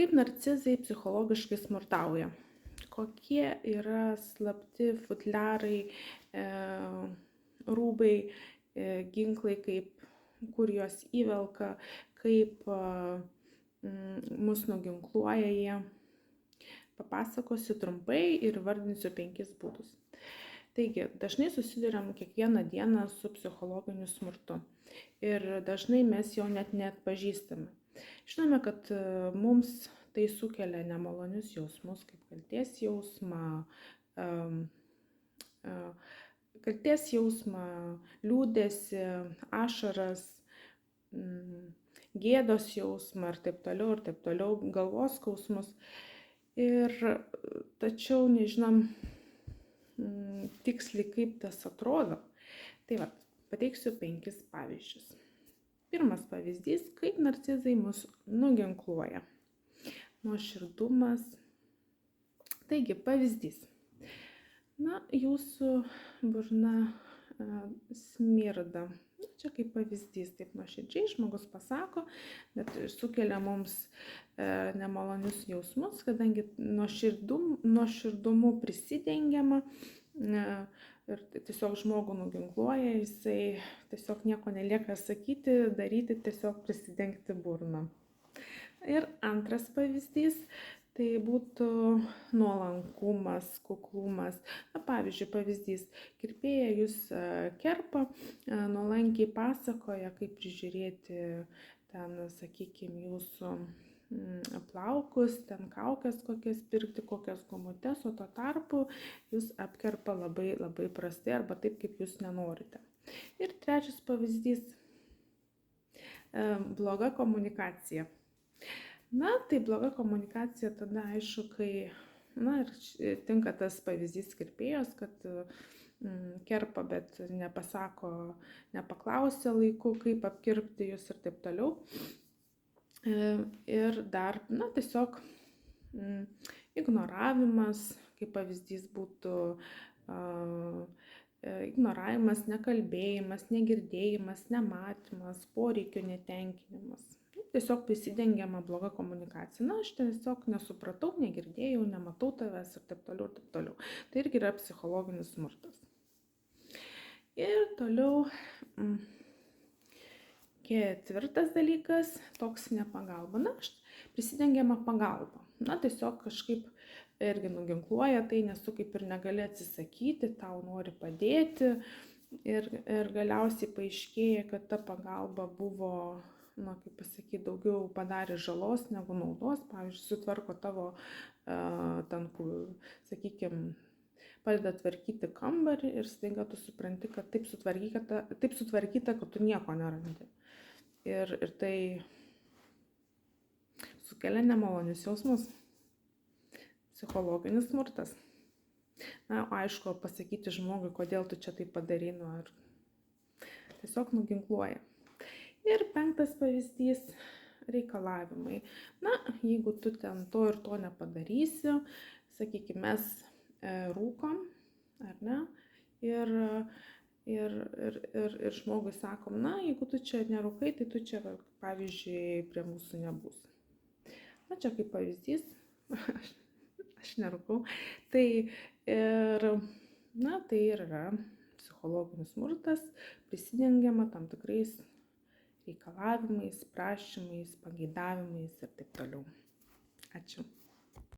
Kaip narcizai psichologiškai smurtauja? Kokie yra slapti futliarai, rūbai, ginklai, kur juos įvelka, kaip mus nuginkluoja jie? Papasakosiu trumpai ir vardinsiu 5 būdus. Taigi, dažnai susiduriam kiekvieną dieną su psichologiniu smurtu ir dažnai mes jo net neatpažįstame. Žinome, kad mums tai sukelia nemalonius jausmus, kaip kaltės jausmą, liūdesį, ašaras, gėdos jausmą ir taip toliau, galvos skausmus. Tačiau nežinom tiksliai, kaip tas atrodo. Tai va, pateiksiu 5 pavyzdžius. Pirmas pavyzdys, kaip narcizai mus nuginkluoja. Nuoširdumas. Taigi, pavyzdys. Jūsų burna smirda. Čia kaip pavyzdys, taip nuoširdžiai žmogus pasako, bet sukelia mums nemalonius jausmus, kadangi nuoširdumu prisidengiama ir tiesiog žmogų nuginkluoja, jisai tiesiog nieko nelieka sakyti, daryti, tiesiog prisidengti burną. Ir antras pavyzdys, tai būtų nuolankumas, kuklumas. Pavyzdžiui, pavyzdys, kirpėja jūs kerpa, nuolankiai pasakoja, kaip prižiūrėti ten, sakykime, jūsų plaukus, ten kaukes kokias pirkti, kokias gumutes, o tuo tarpu jūs apkerpa labai, labai prastai arba taip, kaip jūs nenorite. Ir trečias pavyzdys, bloga komunikacija. Tai bloga komunikacija tada aišku, kai, ir tinka tas pavyzdys kirpėjos, kad kerpa, bet nepasako, nepaklausia laiku, kaip apkirpti jūs ir taip toliau. Ir dar, tiesiog ignoravimas, kaip pavyzdys būtų ignoravimas, nekalbėjimas, negirdėjimas, nematymas, poreikių netenkinimas. Tiesiog prisidengiama bloga komunikacija. Aš tiesiog nesupratau, negirdėjau, nematau tavęs ir taip toliau, ir taip toliau. Tai irgi yra psichologinis smurtas. Ir toliau ketvirtas dalykas, toksinė pagalba. Prisidengiama pagalba. Tiesiog kažkaip irgi nuginkluoja tai, nes tu kaip ir negali atsisakyti, tau nori padėti. Ir galiausiai paaiškėja, kad ta pagalba buvo, kaip pasakyti, daugiau padarė žalos negu naudos. Pavyzdžiui, sutvarko tavo, sakykime, padeda tvarkyti kambarį ir staiga tu supranti, kad taip sutvarkyta, kad tu nieko nerandi. Ir tai sukelia nemalonius jausmus. Psichologinis smurtas. Aišku, pasakyti žmogui, kodėl tu čia tai padarai, ir tiesiog nuginkluoja. Ir 5 pavyzdys, reikalavimai. Jeigu tu ten to ir to nepadarysi, sakykime, mes rūkom, ar ne, ir žmogui sakom, jeigu tu čia nerūkai, tai tu čia, pavyzdžiui, prie mūsų nebūsi. Čia kaip pavyzdys, aš nerūkau. Tai yra psichologinis smurtas, prisidengiama tam tikrais reikalavimais, prašymais, pageidavimais ir taip toliau. Ačiū.